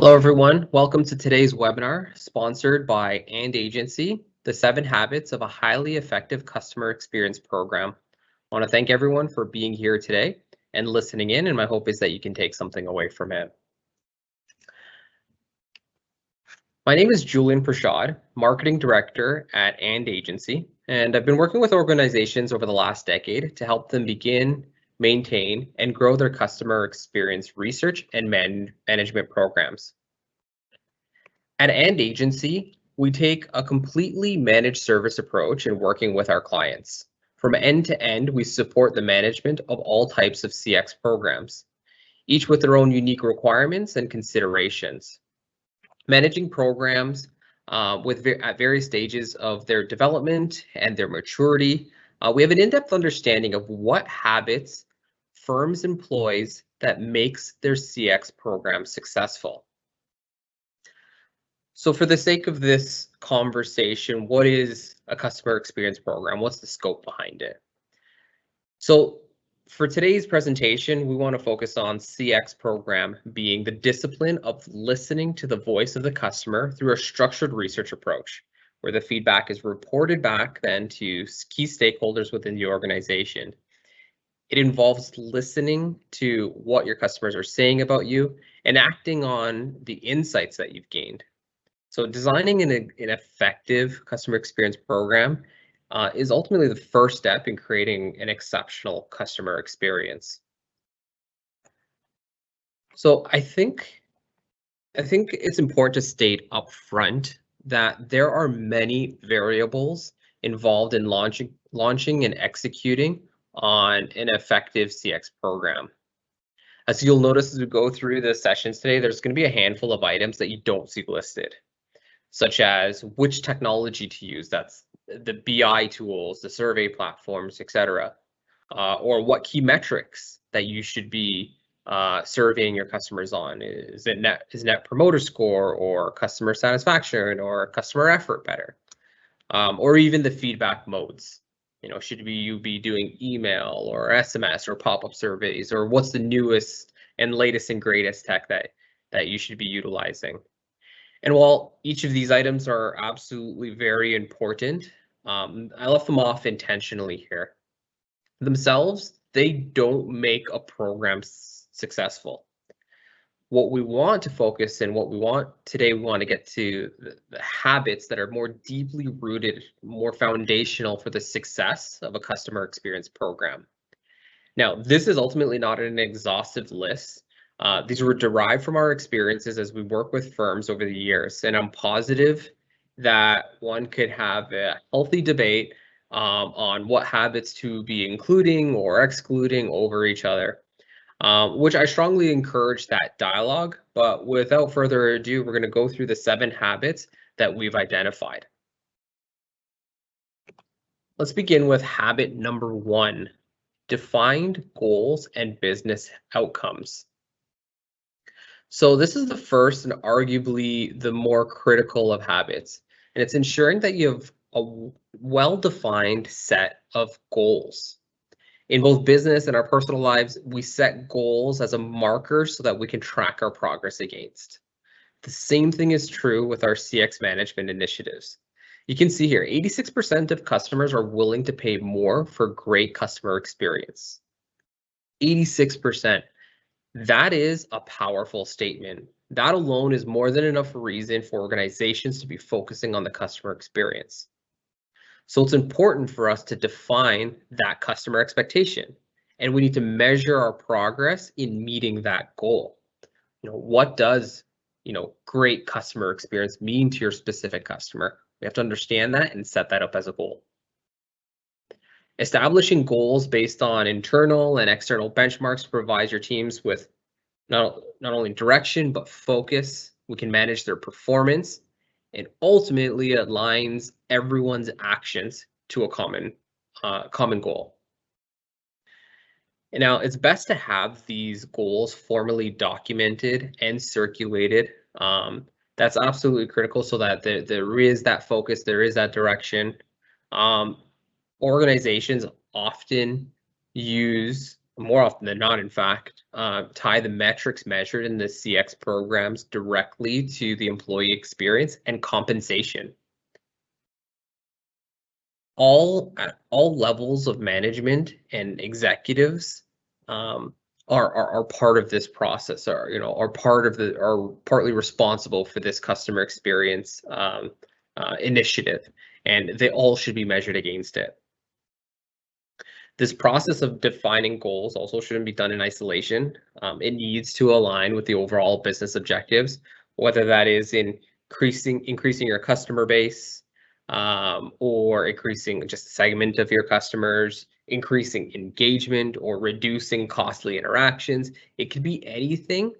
Hello, everyone. Welcome to today's webinar, sponsored by Agency, the 7 Habits of a Highly Effective Customer Experience Program. I want to thank everyone for being here today and listening in, and my hope is that you can take something away from it. My name is Julian Prashad, Marketing Director at Agency, and I've been working with organizations over the last decade to help them begin, maintain, and grow their customer experience research and management programs. At Agency, we take a completely managed service approach in working with our clients. From end to end, we support the management of all types of CX programs, each with their own unique requirements and considerations. Managing programs at various stages of their development and their maturity, we have an in-depth understanding of what habits firms employs that makes their CX program successful. So for the sake of this conversation, what is a customer experience program? What's the scope behind it? So for today's presentation, we want to focus on CX program being the discipline of listening to the voice of the customer through a structured research approach, where the feedback is reported back then to key stakeholders within the organization. It involves listening to what your customers are saying about you and acting on the insights that you've gained. So designing an effective customer experience program is ultimately the first step in creating an exceptional customer experience. So I think it's important to state up front that there are many variables involved in launching and executing on an effective CX program. As you'll notice as we go through the sessions today, there's going to be a handful of items that you don't see listed, such as which technology to use, that's the BI tools, the survey platforms, etc., or what key metrics that you should be surveying your customers on. Is net promoter score, or customer satisfaction, or customer effort better, or even the feedback modes. Should you be doing email or SMS or pop-up surveys, or what's the newest and latest and greatest tech that you should be utilizing? And while each of these items are absolutely very important, I left them off intentionally here. Themselves, they don't make a program successful. What we want to focus and what we want today, we want to get to the habits that are more deeply rooted, more foundational for the success of a customer experience program. Now, this is ultimately not an exhaustive list. These were derived from our experiences as we work with firms over the years, and I'm positive that one could have a healthy debate on what habits to be including or excluding over each other, which I strongly encourage that dialogue. But without further ado, we're going to go through the 7 habits that we've identified. Let's begin with habit number 1, defined goals and business outcomes. So this is the first and arguably the more critical of habits, and it's ensuring that you have a well-defined set of goals. In both business and our personal lives, we set goals as a marker so that we can track our progress against. The same thing is true with our CX management initiatives. You can see here, 86% of customers are willing to pay more for great customer experience. 86%. That is a powerful statement. That alone is more than enough reason for organizations to be focusing on the customer experience. So it's important for us to define that customer expectation, and we need to measure our progress in meeting that goal. What does, great customer experience mean to your specific customer? We have to understand that and set that up as a goal. Establishing goals based on internal and external benchmarks provides your teams with not only direction, but focus. We can manage their performance, and ultimately it aligns everyone's actions to a common goal. And now it's best to have these goals formally documented and circulated. That's absolutely critical so that there is that focus, there is that direction. Organizations often use more often than not, in fact, tie the metrics measured in the CX programs directly to the employee experience and compensation. At all levels of management and executives are part of this process, are partly responsible for this customer experience initiative, and they all should be measured against it. This process of defining goals also shouldn't be done in isolation. It needs to align with the overall business objectives, whether that is increasing your customer base, or increasing just a segment of your customers, increasing engagement, or reducing costly interactions. It could be anything,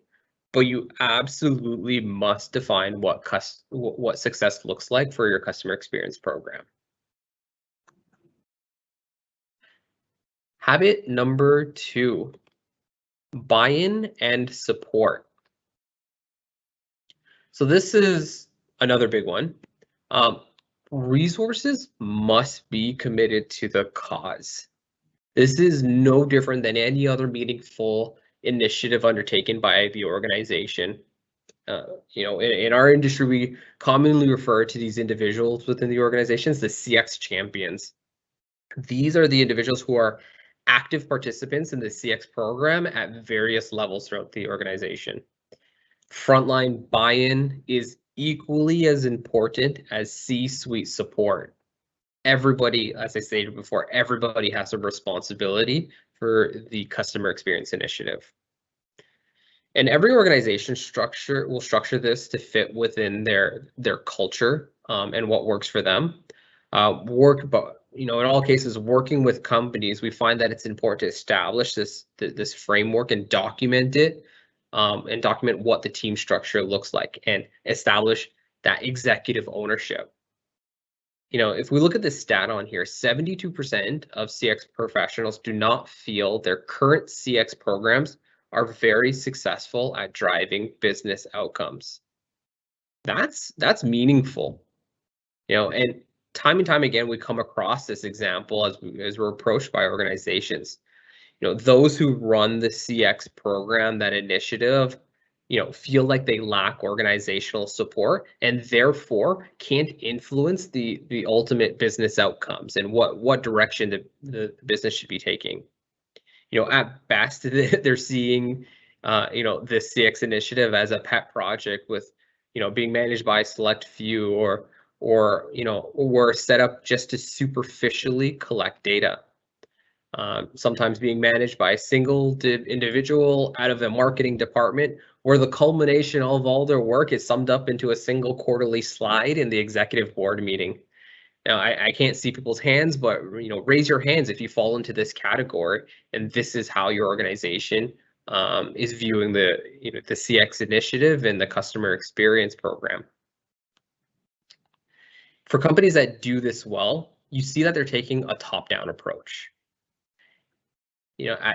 but you absolutely must define what success looks like for your customer experience program. Habit number 2, buy-in and support. So this is another big one. Resources must be committed to the cause. This is no different than any other meaningful initiative undertaken by the organization. In our industry, we commonly refer to these individuals within the organizations, the CX champions. These are the individuals who are active participants in the CX program at various levels throughout the organization. Frontline buy-in is equally as important as C-suite support. Everybody, as I stated before, everybody has a responsibility for the customer experience initiative. And every organization will structure this to fit within their culture and what works for them. In all cases, working with companies, we find that it's important to establish this framework and document it, and document what the team structure looks like, and establish that executive ownership. If we look at the stat on here, 72% of CX professionals do not feel their current CX programs are very successful at driving business outcomes. That's meaningful. And time again, we come across this example as we're approached by organizations. Those who run the CX program, that initiative, feel like they lack organizational support and therefore can't influence the ultimate business outcomes and what direction the business should be taking. At best, they're seeing, this CX initiative as a pet project with, being managed by a select few, or set up just to superficially collect data. Sometimes being managed by a single individual out of the marketing department, where the culmination of all their work is summed up into a single quarterly slide in the executive board meeting. Now, I can't see people's hands, but raise your hands if you fall into this category, and this is how your organization is viewing the CX initiative and the customer experience program. For companies that do this well, you see that they're taking a top-down approach.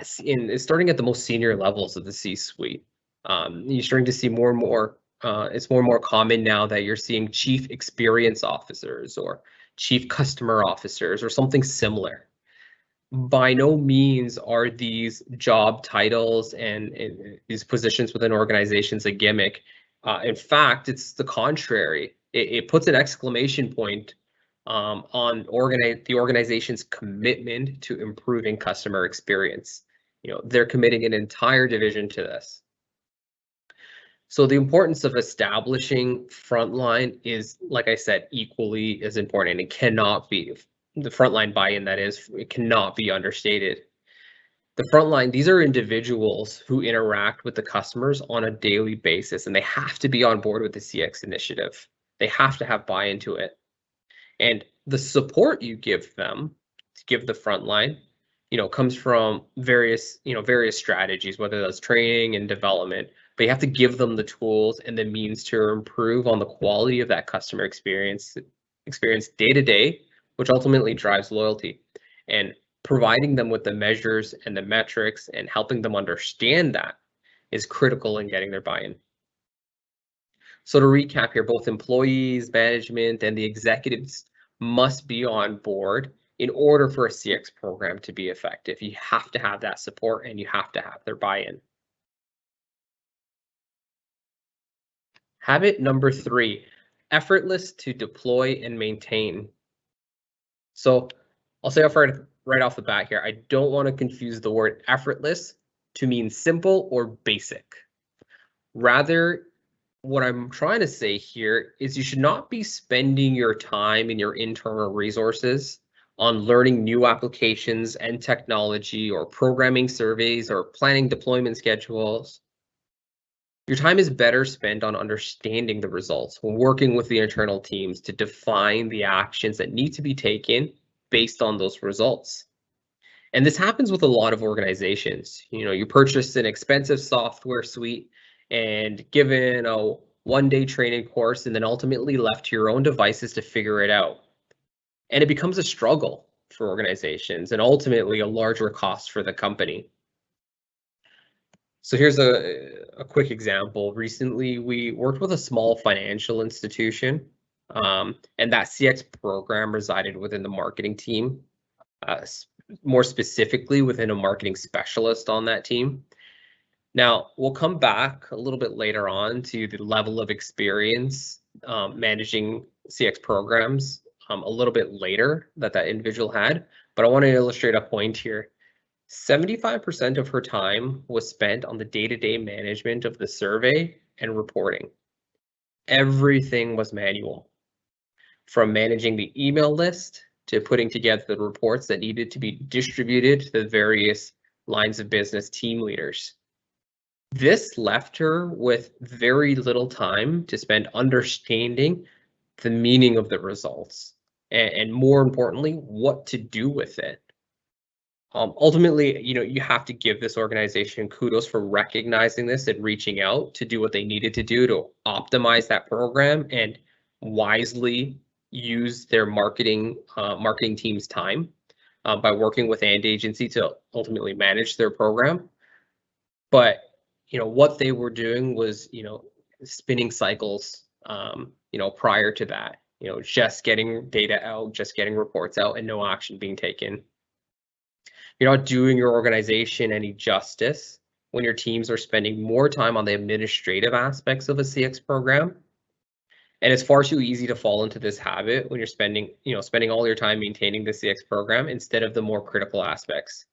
Starting at the most senior levels of the C-suite, you're starting to see more and more. It's more and more common now that you're seeing chief experience officers or chief customer officers or something similar. By no means are these job titles and these positions within organizations a gimmick. In fact, it's the contrary. It puts an exclamation point on the organization's commitment to improving customer experience. They're committing an entire division to this. So the importance of establishing frontline is, like I said, equally as important. It cannot be, the frontline buy-in, that is, it cannot be understated. The frontline, these are individuals who interact with the customers on a daily basis, and they have to be on board with the CX initiative. They have to have buy-in to it. And the support you give them, to give the frontline, comes from various strategies, whether that's training and development, but you have to give them the tools and the means to improve on the quality of that customer experience day to day, which ultimately drives loyalty. And providing them with the measures and the metrics and helping them understand that is critical in getting their buy-in. So to recap here, both employees, management, and the executives must be on board in order for a CX program to be effective. You have to have that support and you have to have their buy-in. Habit number 3, effortless to deploy and maintain. So I'll say right off the bat here, I don't want to confuse the word effortless to mean simple or basic. Rather, what I'm trying to say here is you should not be spending your time and your internal resources on learning new applications and technology or programming surveys or planning deployment schedules. Your time is better spent on understanding the results, working with the internal teams to define the actions that need to be taken based on those results. And this happens with a lot of organizations. You purchase an expensive software suite and given a one-day training course and then ultimately left to your own devices to figure it out. And it becomes a struggle for organizations and ultimately a larger cost for the company. So here's a quick example. Recently, we worked with a small financial institution, and that CX program resided within the marketing team, more specifically within a marketing specialist on that team. Now, we'll come back a little bit later on to the level of experience managing CX programs a little bit later that individual had, but I want to illustrate a point here. 75% of her time was spent on the day-to-day management of the survey and reporting. Everything was manual, from managing the email list to putting together the reports that needed to be distributed to the various lines of business team leaders. This left her with very little time to spend understanding the meaning of the results and more importantly, what to do with it. Ultimately, you have to give this organization kudos for recognizing this and reaching out to do what they needed to do to optimize that program and wisely use their marketing team's time by working with an agency to ultimately manage their program. But what they were doing was spinning cycles prior to that, just getting data out, just getting reports out, and no action being taken. You're not doing your organization any justice when your teams are spending more time on the administrative aspects of a CX program. And it's far too easy to fall into this habit when you're spending all your time maintaining the CX program instead of the more critical aspects.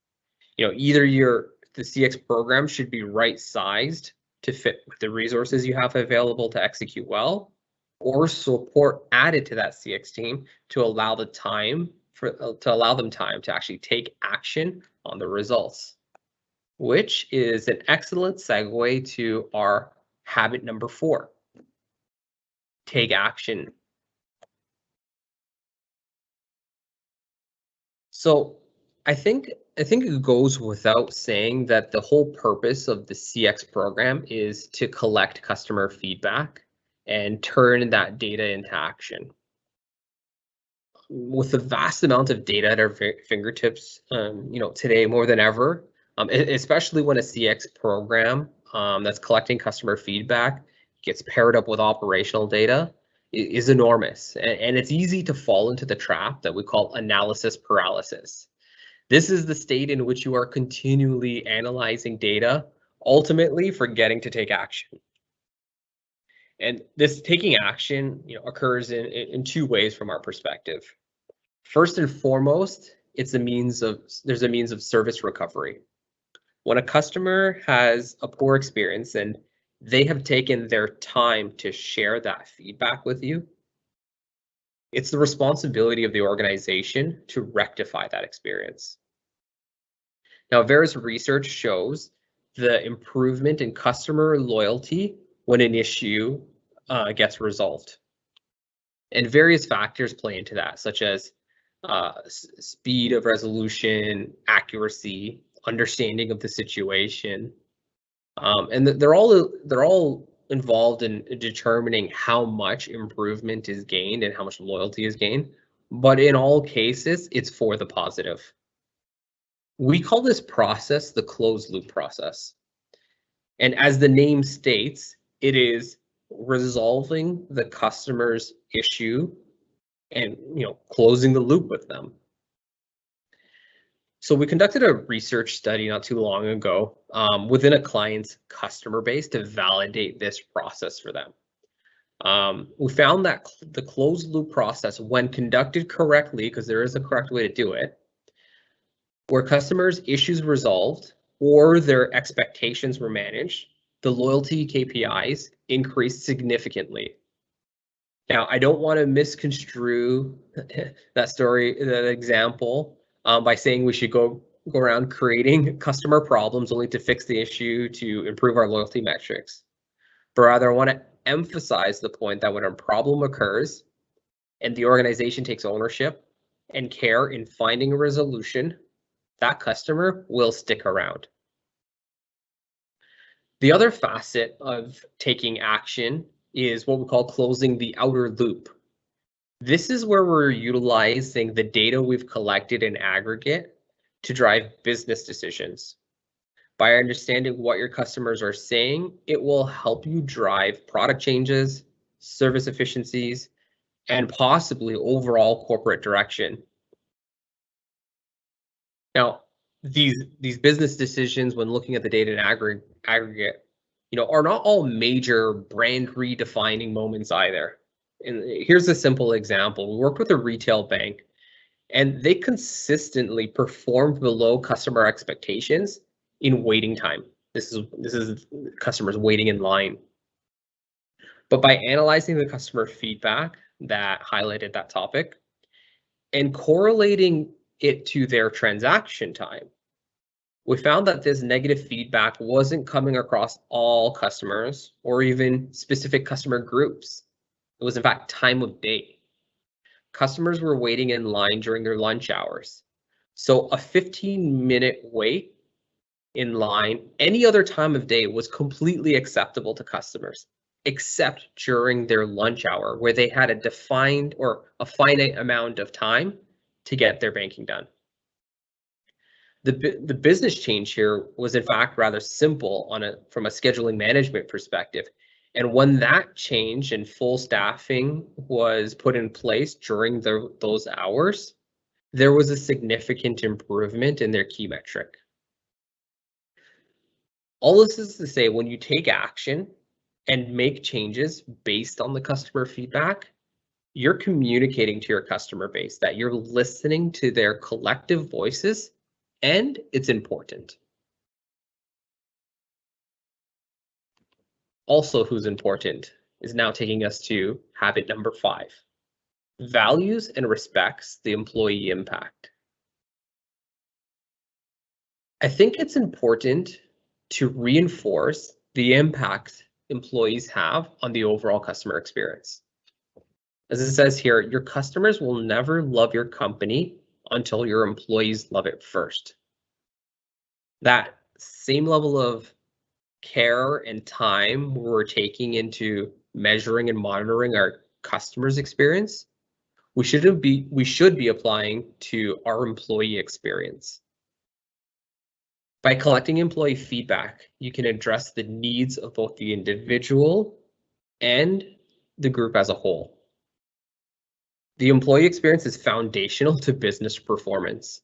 Either the CX program should be right-sized to fit with the resources you have available to execute well, or support added to that CX team to allow them time to actually take action on the results, which is an excellent segue to our habit number 4. Take action. So I think it goes without saying that the whole purpose of the CX program is to collect customer feedback and turn that data into action. With the vast amount of data at our fingertips, today more than ever, especially when a CX program that's collecting customer feedback gets paired up with operational data, is enormous. And it's easy to fall into the trap that we call analysis paralysis. This is the state in which you are continually analyzing data, ultimately forgetting to take action. And this taking action, occurs in 2 ways from our perspective. First and foremost, there's a means of service recovery. When a customer has a poor experience and they have taken their time to share that feedback with you, it's the responsibility of the organization to rectify that experience. Now, various research shows the improvement in customer loyalty when an issue gets resolved. And various factors play into that, such as speed of resolution, accuracy, understanding of the situation, and they're all involved in determining how much improvement is gained and how much loyalty is gained. But in all cases, it's for the positive. We call this process the closed loop process. And as the name states, it is resolving the customer's issue and closing the loop with them. So we conducted a research study not too long ago within a client's customer base to validate this process for them. We found that the closed loop process, when conducted correctly, because there is a correct way to do it, where customers' issues resolved or their expectations were managed, the loyalty KPIs increased significantly. Now, I don't want to misconstrue that story, that example, by saying we should go around creating customer problems only to fix the issue to improve our loyalty metrics. But rather, I want to emphasize the point that when a problem occurs and the organization takes ownership and care in finding a resolution, that customer will stick around. The other facet of taking action is what we call closing the outer loop. This is where we're utilizing the data we've collected in aggregate to drive business decisions. By understanding what your customers are saying, it will help you drive product changes, service efficiencies, and possibly overall corporate direction. Now, these business decisions, when looking at the data in aggregate, are not all major brand redefining moments either. And here's a simple example. We worked with a retail bank, and they consistently performed below customer expectations in waiting time. This is customers waiting in line. But by analyzing the customer feedback that highlighted that topic and correlating it to their transaction time, we found that this negative feedback wasn't coming across all customers or even specific customer groups. It was in fact time of day. Customers were waiting in line during their lunch hours. So a 15-minute wait in line any other time of day was completely acceptable to customers, except during their lunch hour, where they had a defined or a finite amount of time to get their banking done. The business change here was in fact rather simple from a scheduling management perspective. And when that change and full staffing was put in place during those hours, there was a significant improvement in their key metric. All this is to say, when you take action and make changes based on the customer feedback, you're communicating to your customer base that you're listening to their collective voices, and it's important. Also, who's important is now taking us to habit number 5. Values and respects the employee impact. I think it's important to reinforce the impact employees have on the overall customer experience. As it says here, your customers will never love your company until your employees love it first. That same level of care and time we're taking into measuring and monitoring our customers' experience, we should be applying to our employee experience. By collecting employee feedback, you can address the needs of both the individual and the group as a whole. The employee experience is foundational to business performance.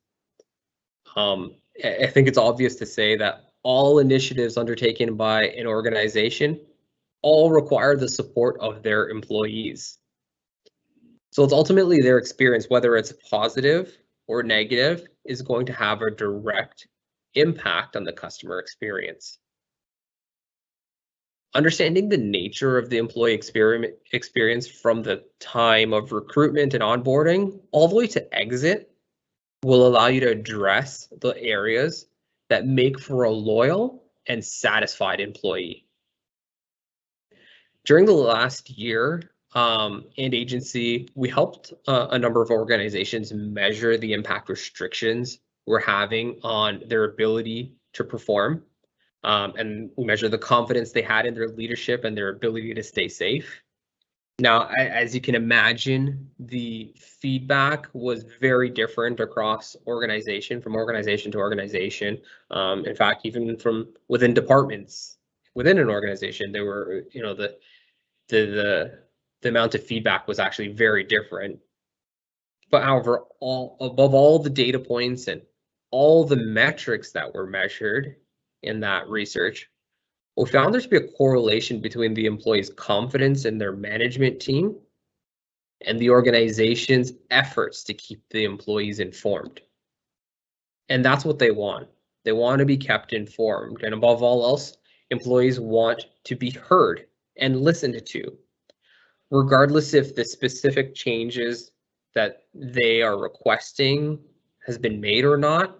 I think it's obvious to say that all initiatives undertaken by an organization all require the support of their employees. So it's ultimately their experience, whether it's positive or negative, is going to have a direct impact on the customer experience. Understanding the nature of the employee experience from the time of recruitment and onboarding all the way to exit will allow you to address the areas that make for a loyal and satisfied employee. During the last year and agency, we helped a number of organizations measure the impact restrictions we're having on their ability to perform. And we measure the confidence they had in their leadership and their ability to stay safe. Now, as you can imagine, the feedback was very different across from organization to organization. In fact, even from within departments within an organization, there were, the amount of feedback was actually very different. But however, above all the data points and all the metrics that were measured in that research, we found there to be a correlation between the employees' confidence in their management team and the organization's efforts to keep the employees informed. And that's what they want. They want to be kept informed. And above all else, employees want to be heard and listened to, regardless if the specific changes that they are requesting has been made or not.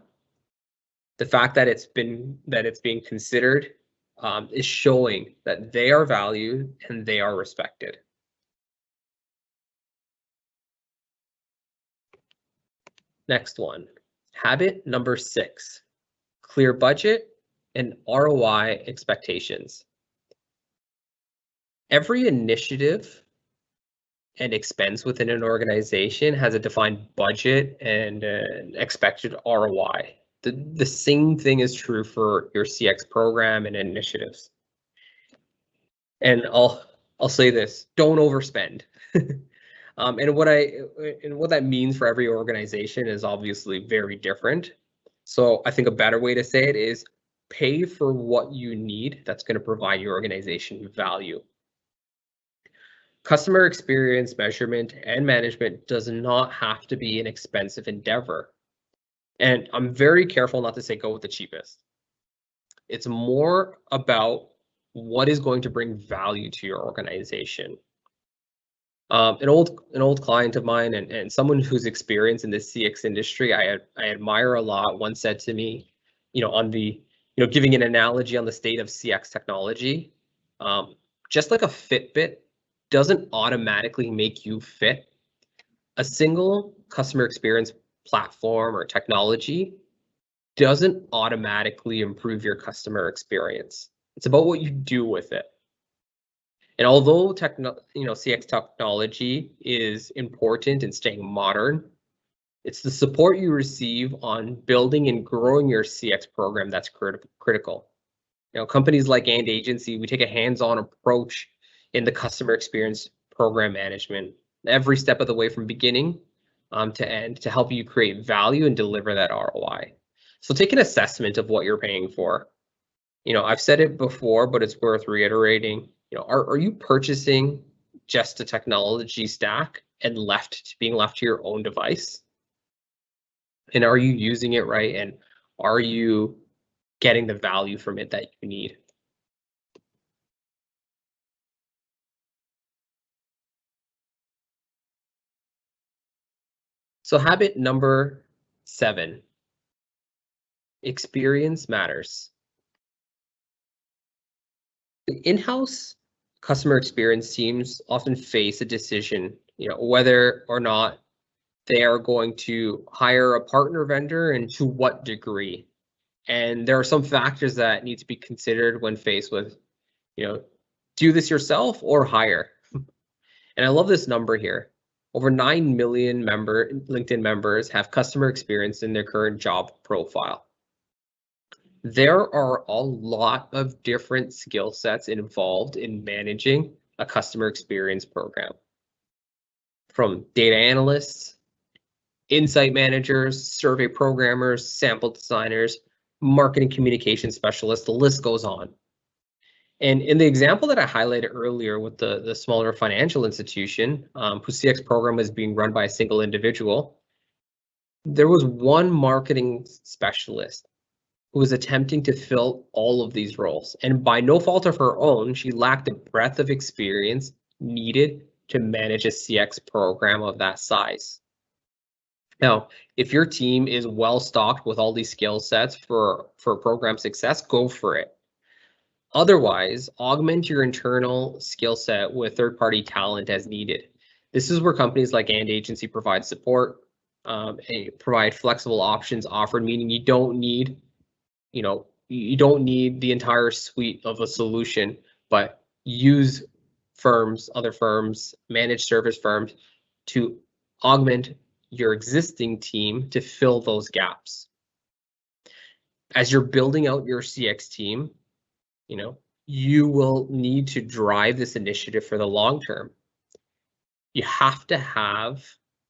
The fact that it's being considered is showing that they are valued and they are respected. Next one, habit number 6, clear budget and ROI expectations. Every initiative and expense within an organization has a defined budget and an expected ROI. The same thing is true for your CX program and initiatives. And I'll say this: don't overspend. And what that means for every organization is obviously very different. So I think a better way to say it is pay for what you need that's going to provide your organization value. Customer experience measurement and management does not have to be an expensive endeavor. And I'm very careful not to say go with the cheapest. It's more about what is going to bring value to your organization. An old client of mine and someone who's experienced in the CX industry, I admire a lot, once said to me, giving an analogy on the state of CX technology, just like a Fitbit doesn't automatically make you fit, a single customer experience platform or technology doesn't automatically improve your customer experience. It's about what you do with it. And although CX technology is important in staying modern, it's the support you receive on building and growing your CX program that's critical. Companies like And Agency, we take a hands-on approach in the customer experience program management, every step of the way from beginning to end, to help you create value and deliver that ROI. So take an assessment of what you're paying for. I've said it before, but it's worth reiterating. Are you purchasing just a technology stack and being left to your own device? And are you using it right? And are you getting the value from it that you need? So habit number 7, experience matters. The in-house customer experience teams often face a decision, whether or not they are going to hire a partner vendor and to what degree. And there are some factors that need to be considered when faced with, do this yourself or hire. And I love this number here. Over 9 million LinkedIn members have customer experience in their current job profile. There are a lot of different skill sets involved in managing a customer experience program. From data analysts, insight managers, survey programmers, sample designers, marketing communication specialists, the list goes on. And in the example that I highlighted earlier with the smaller financial institution, whose CX program is being run by a single individual, there was one marketing specialist who was attempting to fill all of these roles. And by no fault of her own, she lacked the breadth of experience needed to manage a CX program of that size. Now, if your team is well stocked with all these skill sets for program success, go for it. Otherwise, augment your internal skill set with third-party talent as needed. This is where companies like And Agency provide support, and provide flexible options offered, meaning you don't need the entire suite of a solution, but use other firms, managed service firms to augment your existing team to fill those gaps. As you're building out your CX team, you will need to drive this initiative for the long term. You have to have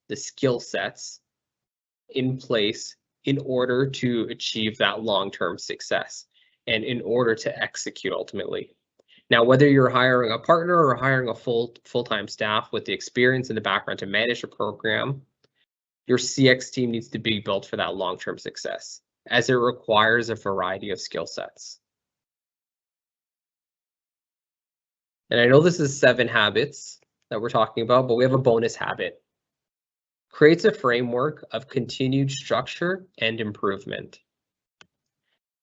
the skill sets in place in order to achieve that long-term success and in order to execute ultimately. Now, whether you're hiring a partner or hiring a full-time staff with the experience and the background to manage a program, your CX team needs to be built for that long-term success, as it requires a variety of skill sets. And I know this is 7 habits that we're talking about, but we have a bonus habit. Creates a framework of continued structure and improvement.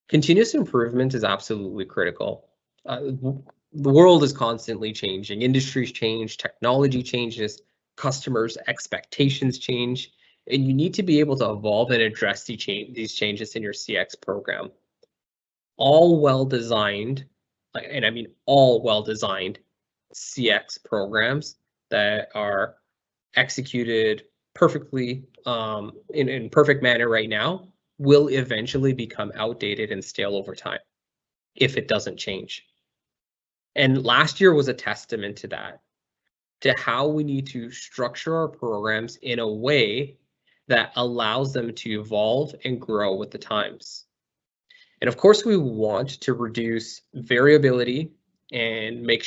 Continuous improvement is absolutely critical. The world is constantly changing. Industries change, technology changes, customers' expectations change, and you need to be able to evolve and address these changes in your CX program. All well-designed, and I mean all well-designed CX programs that are executed perfectly in perfect manner right now will eventually become outdated and stale over time if it doesn't change. And last year was a testament to that, to how we need to structure our programs in a way that allows them to evolve and grow with the times. And of course, we want to reduce variability and making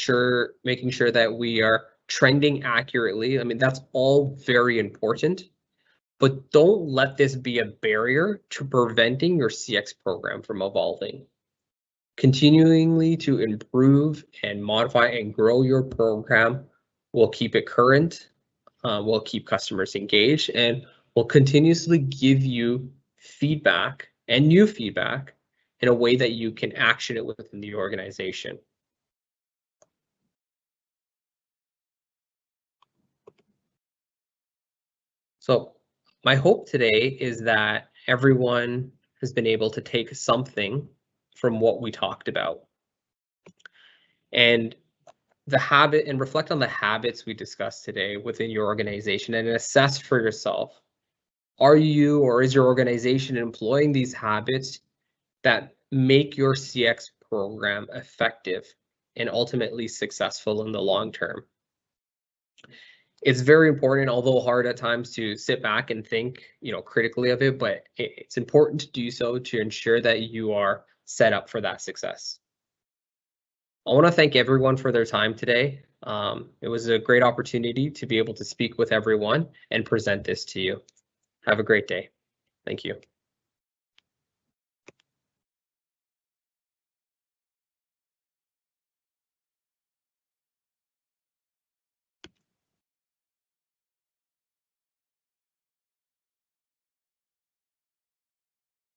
sure that we are trending accurately. I mean, that's all very important, but don't let this be a barrier to preventing your CX program from evolving. Continuingly to improve and modify and grow your program will keep it current, will keep customers engaged, and will continuously give you feedback and new feedback in a way that you can action it within the organization. So my hope today is that everyone has been able to take something from what we talked about and reflect on the habits we discussed today within your organization and assess for yourself. Are you or is your organization employing these habits that make your CX program effective and ultimately successful in the long term? It's very important, although hard at times, to sit back and think, critically of it, but it's important to do so to ensure that you are set up for that success. I want to thank everyone for their time today. It was a great opportunity to be able to speak with everyone and present this to you. Have a great day. Thank you.